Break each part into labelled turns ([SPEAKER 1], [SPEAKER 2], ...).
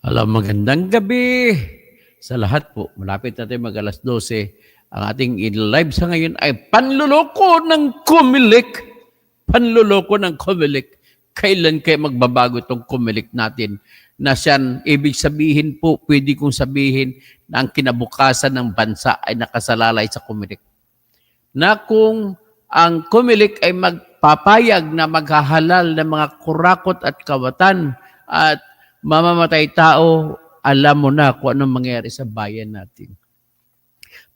[SPEAKER 1] Magandang gabi sa lahat po. Malapit natin mag-alas 12. Ang ating live sa ngayon ay panluloko ng Comelec. Panluloko ng Comelec. Kailan kayo magbabago itong Comelec natin? Na siyan, ibig sabihin po, pwede kong sabihin na ang kinabukasan ng bansa ay nakasalalay sa Comelec. Na kung ang Comelec ay magpapayag na maghahalal ng mga kurakot at kawatan at mamamatay tao, alam mo na kung anong mangyayari sa bayan natin.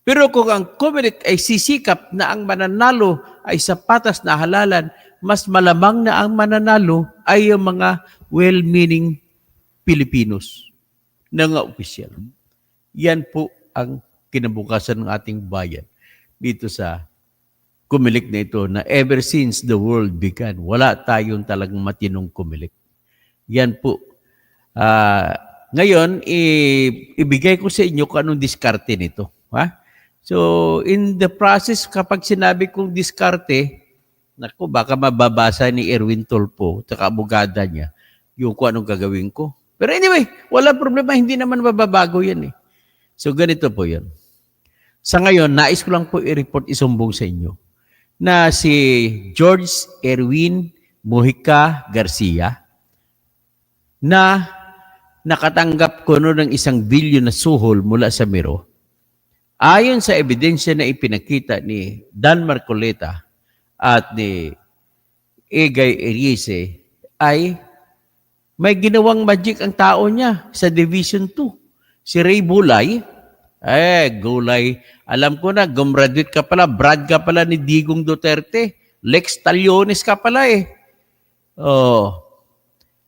[SPEAKER 1] Pero kung ang Comelec ay sisikap na ang mananalo ay sa patas na halalan, mas malamang na ang mananalo ay yung mga well-meaning Pilipinos na nga opisyal. Yan po ang kinabukasan ng ating bayan dito sa Comelec na ito na ever since the world began, wala tayong talagang matinong Comelec. Yan po. Ngayon, ibigay ko sa inyo kung anong diskarte nito. Ha? So, in the process, kapag sinabi kong diskarte, naku, baka mababasa ni Erwin Tulfo, tsaka abogada niya, yung kung anong gagawin ko. Pero anyway, wala problema, hindi naman mababago yan eh. So, ganito po yun. Sa ngayon, nais ko lang po i-report, isumbong sa inyo, na si George Erwin Mojica Garcia, na nakatanggap ko ng 1 bilyon na suhol mula sa Miro, ayon sa ebidensya na ipinakita ni Dan Marcoleta at ni Egay Erice, ay may ginawang magic ang tao niya sa Division 2. Si Ray Bulay, Gulay, alam ko na, gumraduate ka pala, Brad ka pala ni Digong Duterte, Lex Taliones ka pala eh.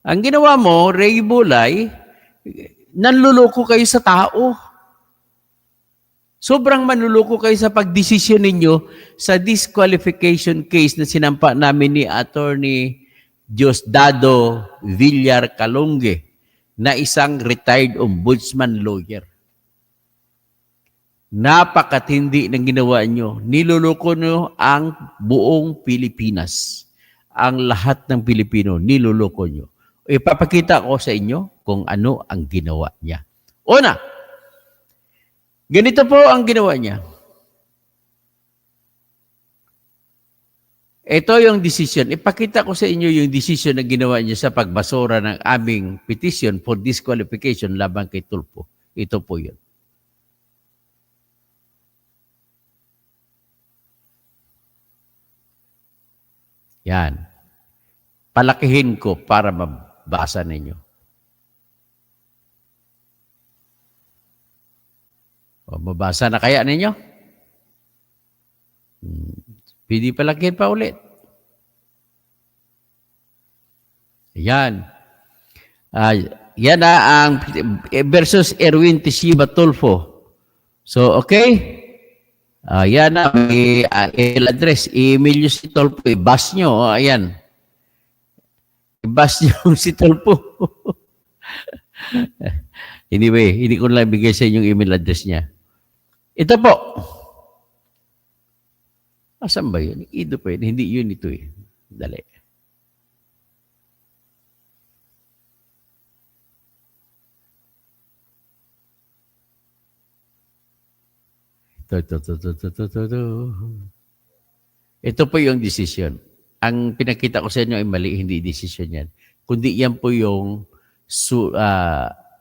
[SPEAKER 1] Ang ginawa mo, Ray Bulay, nanluloko kayo sa tao. Sobrang manluloko kayo sa pagdesisyon ninyo sa disqualification case na sinampa namin ni Attorney Diosdado Villar Calonge na isang retired ombudsman lawyer. Napakatindi ng ginawa nyo. Niluloko nyo ang buong Pilipinas. Ang lahat ng Pilipino, niluloko nyo. Ipapakita ko sa inyo kung ano ang ginawa niya. Una, ganito po ang ginawa niya. Ito yung decision. Ipakita ko sa inyo yung decision na ginawa niya sa pagbasura ng aming petition for disqualification laban kay Tulfo. Ito po yun. Yan. Palakihin ko para mabasa ninyo. Mabasa na kaya ninyo? Pwede palakihin pa ulit. Yan. Yan ang versus Erwin Teshiba Tulfo. So, okay? Yan na, may email address. Email nyo si Tulfo. I-bus nyo. Ayan. I-bus nyo si Tulfo. Anyway, hindi ko lang bigay sa inyong email address niya. Ito po. Asan ba yun? Ito pa yun. Hindi yun ito eh. Dali. Ito po yung decision. Ang pinakita ko sa inyo ay mali, hindi decision yan. Kundi yan po yung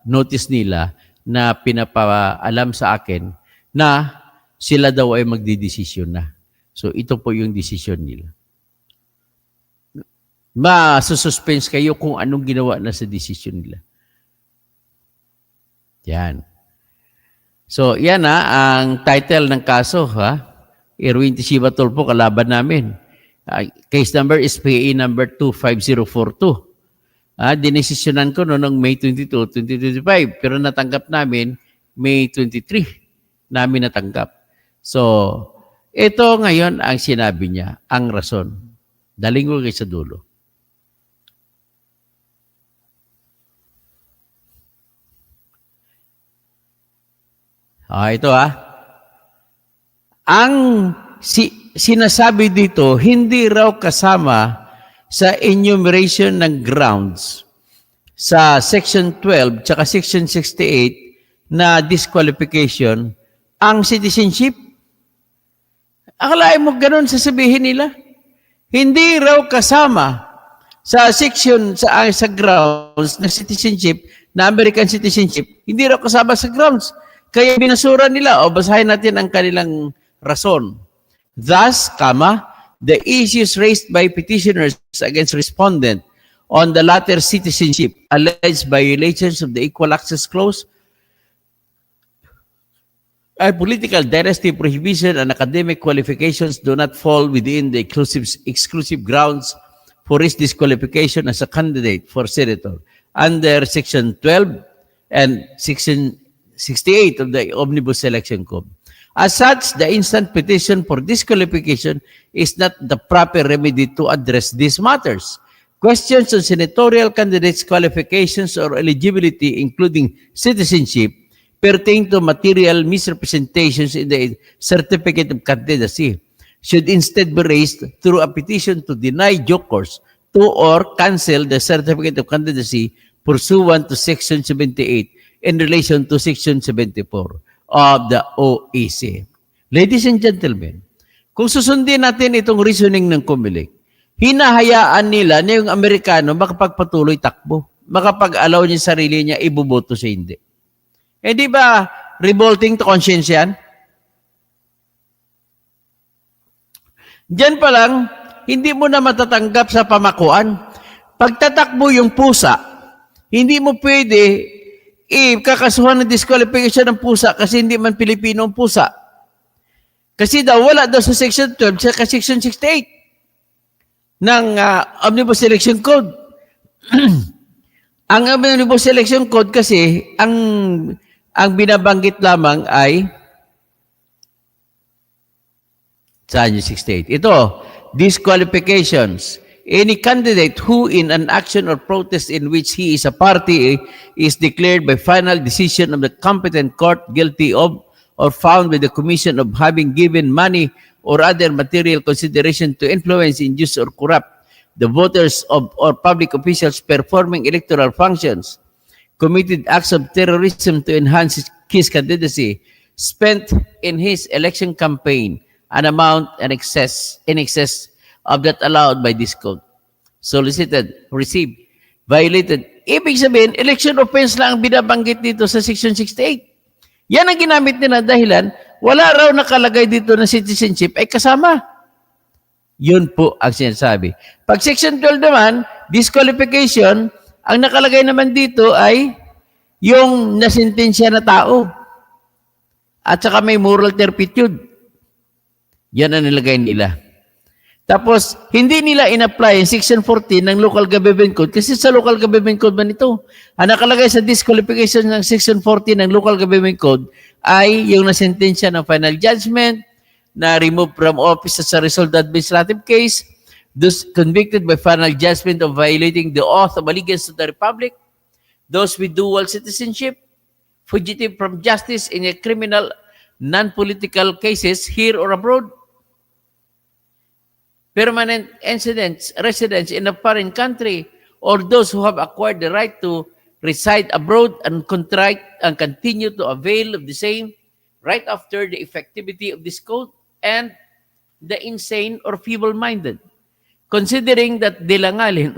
[SPEAKER 1] notice nila na pinapaalam sa akin na sila daw ay magdidesisyon na. So ito po yung decision nila. Masususpense kayo kung anong ginawa na sa decision nila. Yan. So, yan ang title ng kaso, Erwin Teshiba Tulfo, kalaban namin. Case number is PA number 25042. Dinesisyonan ko noong May 22, 2025, pero natanggap namin May 23 namin natanggap. So, ito ngayon ang sinabi niya, ang rason. Daling ko kayo sa dulo. Ito Ang sinasabi dito, hindi raw kasama sa enumeration ng grounds sa Section 12 tsaka Section 68 na disqualification ang citizenship. Akalain mo ganun sasabihin nila? Hindi raw kasama sa section sa grounds na citizenship, na American citizenship, hindi raw kasama sa grounds. Kaya binasura nila, o basahin natin ang kanilang rason. Thus, the issues raised by petitioners against respondent on the latter citizenship, alleged violations of the Equal Access Clause, political dynasty prohibition and academic qualifications do not fall within the exclusive grounds for his disqualification as a candidate for senator under Section 12 and Section 68 of the Omnibus Election Code. As such, the instant petition for disqualification is not the proper remedy to address these matters. Questions on senatorial candidates' qualifications or eligibility, including citizenship, pertain to material misrepresentations in the certificate of candidacy, should instead be raised through a petition to deny due course to or cancel the certificate of candidacy pursuant to Section 78 in relation to Section 74 of the OEC. Ladies and gentlemen, kung susundin natin itong reasoning ng COMELEC, hinahayaan nila na yung Amerikano makapagpatuloy takbo, makapag-allow niya sarili niya, ibuboto siya hindi. Eh di ba revolting to conscience yan? Diyan pa lang, hindi mo na matatanggap sa pamakuan. Pagtatakbo yung pusa, hindi mo pwede kakasuhan ng disqualification ng pusa kasi hindi man Pilipino ang pusa. Kasi daw, wala daw sa Section 12 sa Section 68 ng Omnibus Election Code. Ang Omnibus Election Code kasi, ang binabanggit lamang ay saan yung 68? Ito, disqualifications. Any candidate who in an action or protest in which he is a party is declared by final decision of the competent court guilty of or found with the commission of having given money or other material consideration to influence, induce, or corrupt the voters of or public officials performing electoral functions, committed acts of terrorism to enhance his candidacy, spent in his election campaign an amount in excess of that allowed by this code, solicited, received, violated. Ibig sabihin, election offense lang ang binabanggit dito sa Section 68. Yan ang ginamit nila dahilan, wala raw nakalagay dito na citizenship ay kasama. Yun po ang sinasabi. Pag Section 12 naman, disqualification, ang nakalagay naman dito ay yung nasintensya na tao. At saka may moral turpitude. Yan ang nilagay nila. Tapos, hindi nila in-apply yung Section 14 ng Local Government Code kasi sa Local Government Code man ito. Ang nakalagay sa disqualification ng Section 14 ng Local Government Code ay yung nasentensya ng final judgment, na remove from office as a result of administrative case, those convicted by final judgment of violating the oath of allegiance to the Republic, those with dual citizenship, fugitive from justice in a criminal, non-political cases here or abroad, permanent residents in a foreign country, or those who have acquired the right to reside abroad and contract and continue to avail of the same right after the effectivity of this code, and the insane or feeble-minded. Considering that Dilangalin,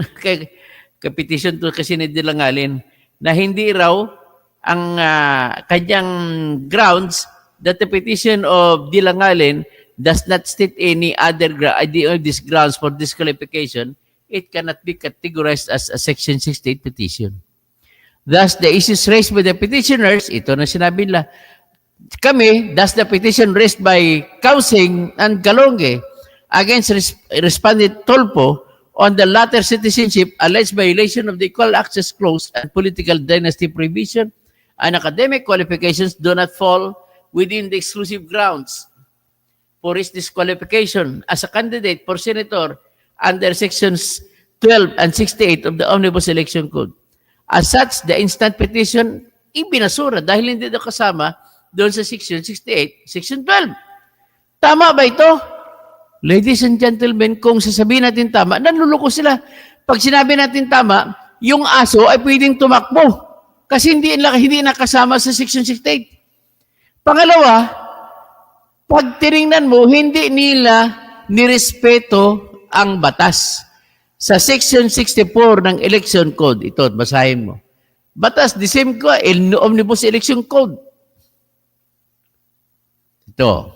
[SPEAKER 1] petition to kasi ni Dilangalin, na hindi raw ang kanyang grounds that the petition of Dilangalin does not state any other these grounds for disqualification, it cannot be categorized as a Section 68 petition. Thus, the issues raised by the petitioners, ito na sinabi nila, thus the petition raised by Kausing and Galonge against respondent Tolpo on the latter citizenship alleged violation of the Equal Access Clause and political dynasty prohibition and academic qualifications do not fall within the exclusive grounds for his disqualification as a candidate for senator under Sections 12 and 68 of the Omnibus Election Code. As such, the instant petition ibinasura dahil hindi daw kasama doon sa Section 68, Section 12. Tama ba ito? Ladies and gentlemen, kung sasabihin natin tama, nanluloko sila. Pag sinabi natin tama, yung aso ay pwedeng tumakbo kasi hindi nakasama sa Section 68. Pangalawa, pag tinignan mo, hindi nila nirespeto ang batas. Sa Section 64 ng Election Code, ito, basahin mo. Batas, the same ko, Omnibus Election Code. Ito.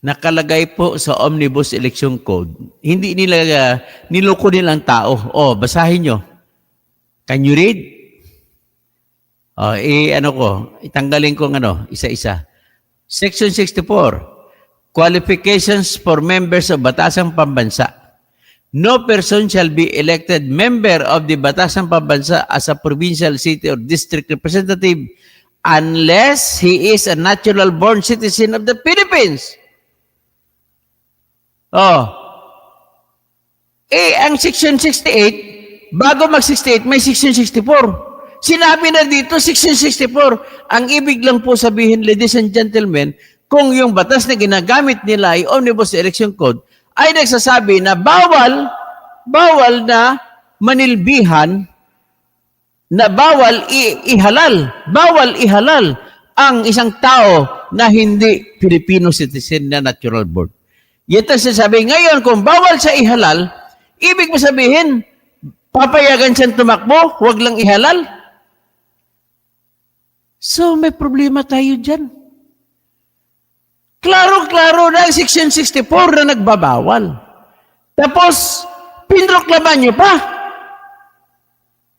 [SPEAKER 1] Nakalagay po sa Omnibus Election Code. Hindi nila, niloko nilang tao. Basahin nyo. Can you read? Itanggalin ko isa-isa. Section 64. Qualifications for members of Batasang Pambansa. No person shall be elected member of the Batasang Pambansa as a provincial, city, or district representative unless he is a natural-born citizen of the Philippines. Ang Section 68, bago mag-68, may Section 64. Sinabi na dito, Section 64. Ang ibig lang po sabihin, ladies and gentlemen, kung yung batas na ginagamit nila ay Omnibus Election Code, ay nagsasabi na bawal na manilbihan, na bawal ihalal ang isang tao na hindi Filipino citizen na natural born. Ito sasabi, ngayon kung bawal siya ihalal, ibig mo sabihin, papayagan siyang tumakbo, huwag lang ihalal. So may problema tayo dyan. Klaro-klaro na ang Section 64 na nagbabawal. Tapos, pinroklaman nyo pa.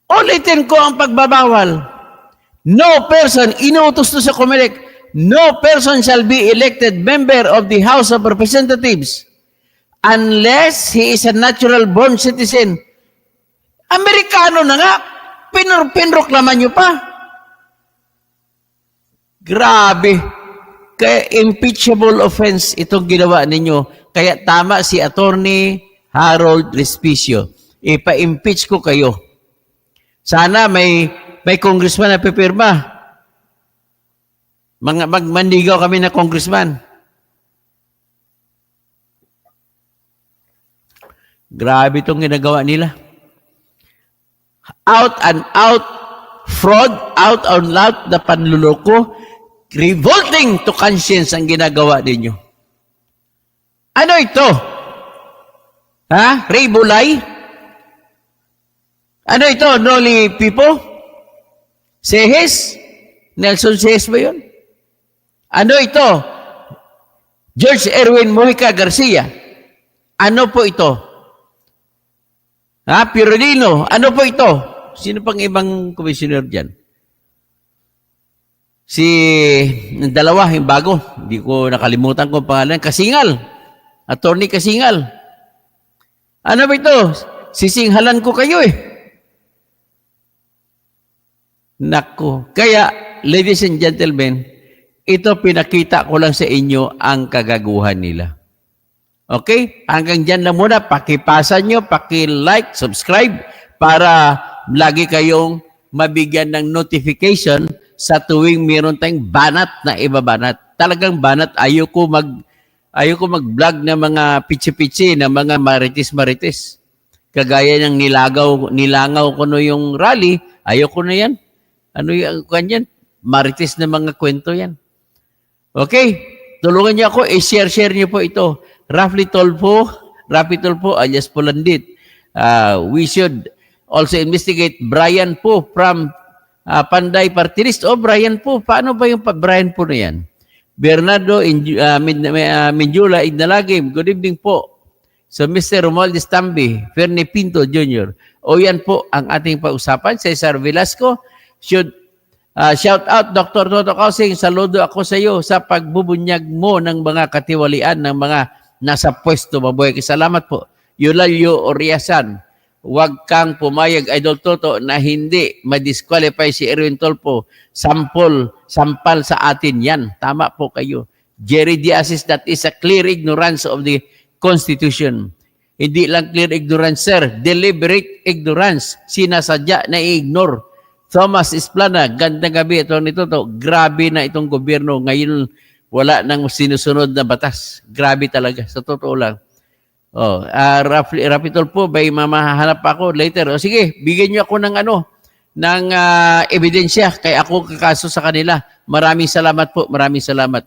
[SPEAKER 1] Ulitin ko ang pagbabawal. No person, inuutos to sa Comelec, no person shall be elected member of the House of Representatives unless he is a natural-born citizen. Amerikano na nga, pinroklaman nyo pa. Grabe. Kaya impeachable offense itong ginawa ninyo. Kaya tama si Attorney Harold Respicio. Ipa-impeach ko kayo. Sana may congressman na pipirma. Magmandigaw kami na congressman. Grabe itong ginagawa nila. Out and out fraud, out and out na panluloko. Revolting to conscience ang ginagawa ninyo. Ano ito? Ray Bulay? Ano ito? Noli Pipo? Sehes? Nelson Sehes ba yun? Ano ito? George Erwin Mojica Garcia? Ano po ito? Pirolino? Ano po ito? Sino pang ibang commissioner dyan? Si dalawa, yung bago, hindi ko nakalimutan kung pangalan, Kasingal. Attorney Kasingal. Ano ba ito? Sisinghalan ko kayo Naku. Kaya, ladies and gentlemen, ito pinakita ko lang sa inyo ang kagaguhan nila. Okay? Hanggang dyan lang muna. Pakipasa nyo, paki-like, subscribe para lagi kayong mabigyan ng notification sa tuwing meron tayong banat na ibabanat. Talagang banat, ayoko mag-vlog ng mga pitsi-pitsi, ng mga marites-marites. Kagaya ng nilangaw ko no yung rally, ayoko na yan. Ano yung kanyan? Marites na mga kwento yan. Okay, tulungan niyo ako, i-share niyo po ito. Rafi Tulfo alias Polandit. We should also investigate Brian Po from Panday Party List. Brian Po. Paano ba yung Brian Po na yan? Bernardo Minjula Ignalagim. Good evening po. So, Mr. Romualdez Tambi, Fernie Pinto Jr. Yan po ang ating pausapan. Cesar Velasco should shout out Dr. Toto Kausing. Saludo ako sa iyo sa pagbubunyag mo ng mga katiwalian ng mga nasa pwesto. Mabuhay. Salamat po. Eulalio Oriasan. Huwag kang pumayag, Idol Toto, na hindi ma-disqualify si Erwin Tulfo. Sampal sa atin yan. Tama po kayo. Jerry Diazis, that is a clear ignorance of the Constitution. Hindi lang clear ignorance, sir. Deliberate ignorance. Sinasadya na i-ignore. Thomas Esplana, gandang gabi. Ito nito to. Grabe na itong gobyerno. Ngayon, wala nang sinusunod na batas. Grabe talaga. Sa totoo lang. Oh, Rapitol po, may mamahanap ako later. O sige, bigyan niyo ako ng ng ebidensya kay ako kakaso sa kanila. Maraming salamat po, maraming salamat.